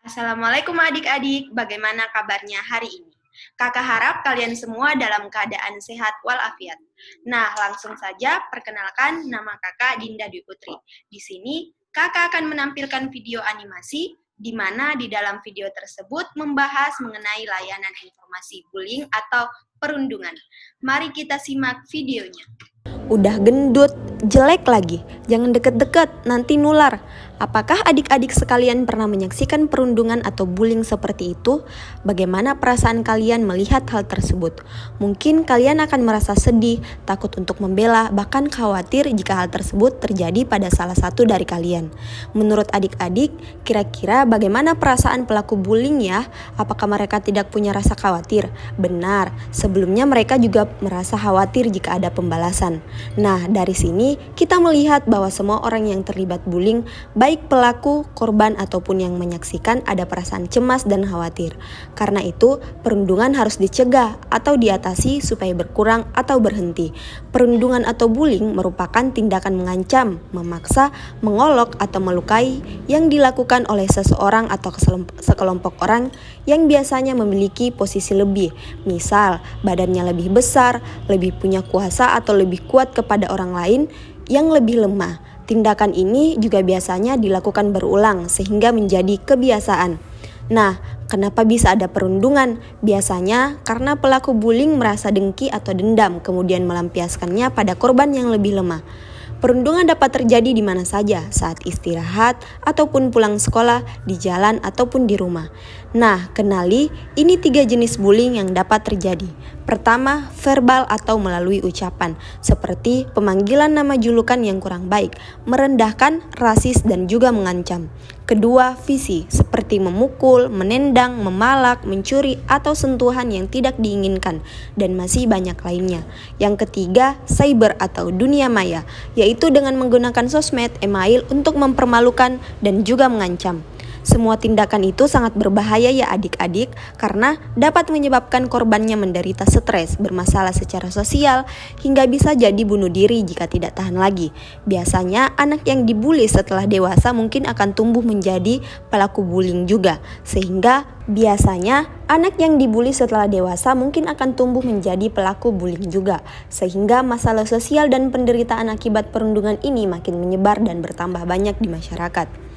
Assalamualaikum adik-adik, bagaimana kabarnya hari ini? Kakak harap kalian semua dalam keadaan sehat walafiat. Nah, langsung saja perkenalkan nama kakak Dinda Dwi Putri. Di sini kakak akan menampilkan video animasi di mana di dalam video tersebut membahas mengenai layanan informasi bullying atau perundungan. Mari kita simak videonya. Udah gendut, jelek lagi. Jangan deket-deket, nanti nular. Apakah adik-adik sekalian pernah menyaksikan perundungan atau bullying seperti itu? Bagaimana perasaan kalian melihat hal tersebut? Mungkin kalian akan merasa sedih, takut untuk membela, bahkan khawatir jika hal tersebut terjadi pada salah satu dari kalian. Menurut adik-adik, kira-kira bagaimana perasaan pelaku bullying ya? Apakah mereka tidak punya rasa khawatir? Benar, sebelumnya mereka juga merasa khawatir jika ada pembalasan. Nah, dari sini kita melihat bahwa semua orang yang terlibat bullying, baik pelaku, korban, ataupun yang menyaksikan ada perasaan cemas dan khawatir. Karena itu, perundungan harus dicegah atau diatasi supaya berkurang atau berhenti. Perundungan atau bullying merupakan tindakan mengancam, memaksa, mengolok, atau melukai yang dilakukan oleh seseorang atau sekelompok orang yang biasanya memiliki posisi lebih. Misal, badannya lebih besar, lebih punya kuasa, atau lebih kuat kepada orang lain yang lebih lemah. Tindakan ini juga biasanya dilakukan berulang sehingga menjadi kebiasaan. Nah, kenapa bisa ada perundungan? Biasanya karena pelaku bullying merasa dengki atau dendam kemudian melampiaskannya pada korban yang lebih lemah. Perundungan dapat terjadi di mana saja, saat istirahat, ataupun pulang sekolah, di jalan, ataupun di rumah. Nah, kenali, ini 3 jenis bullying yang dapat terjadi. Pertama, verbal atau melalui ucapan, seperti pemanggilan nama julukan yang kurang baik, merendahkan, rasis, dan juga mengancam. Kedua, fisik, seperti memukul, menendang, memalak, mencuri, atau sentuhan yang tidak diinginkan, dan masih banyak lainnya. Yang ketiga, cyber atau dunia maya, yaitu dengan menggunakan sosmed, email untuk mempermalukan dan juga mengancam. Semua tindakan itu sangat berbahaya ya adik-adik karena dapat menyebabkan korbannya menderita stres, bermasalah secara sosial, hingga bisa jadi bunuh diri jika tidak tahan lagi. Biasanya anak yang dibully setelah dewasa mungkin akan tumbuh menjadi pelaku bullying juga, sehingga biasanya anak yang dibully setelah dewasa mungkin akan tumbuh menjadi pelaku bullying juga, sehingga masalah sosial dan penderitaan akibat perundungan ini makin menyebar dan bertambah banyak di masyarakat.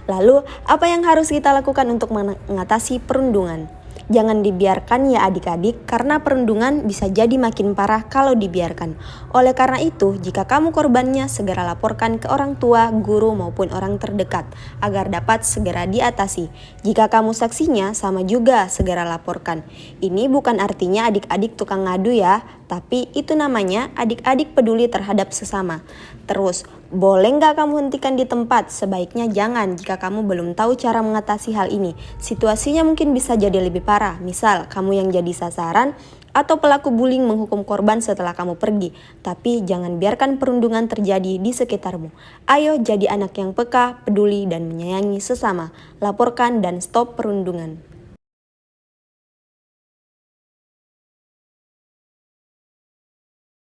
Lalu, apa yang harus kita lakukan untuk mengatasi perundungan? Jangan dibiarkan ya adik-adik, karena perundungan bisa jadi makin parah kalau dibiarkan. Oleh karena itu, jika kamu korbannya, segera laporkan ke orang tua, guru, maupun orang terdekat, agar dapat segera diatasi. Jika kamu saksinya, sama juga segera laporkan. Ini bukan artinya adik-adik tukang ngadu ya, tapi itu namanya adik-adik peduli terhadap sesama. Terus, boleh nggak kamu hentikan di tempat? Sebaiknya jangan jika kamu belum tahu cara mengatasi hal ini. Situasinya mungkin bisa jadi lebih parah. Misal, kamu yang jadi sasaran atau pelaku bullying menghukum korban setelah kamu pergi. Tapi jangan biarkan perundungan terjadi di sekitarmu. Ayo jadi anak yang peka, peduli, dan menyayangi sesama. Laporkan dan stop perundungan.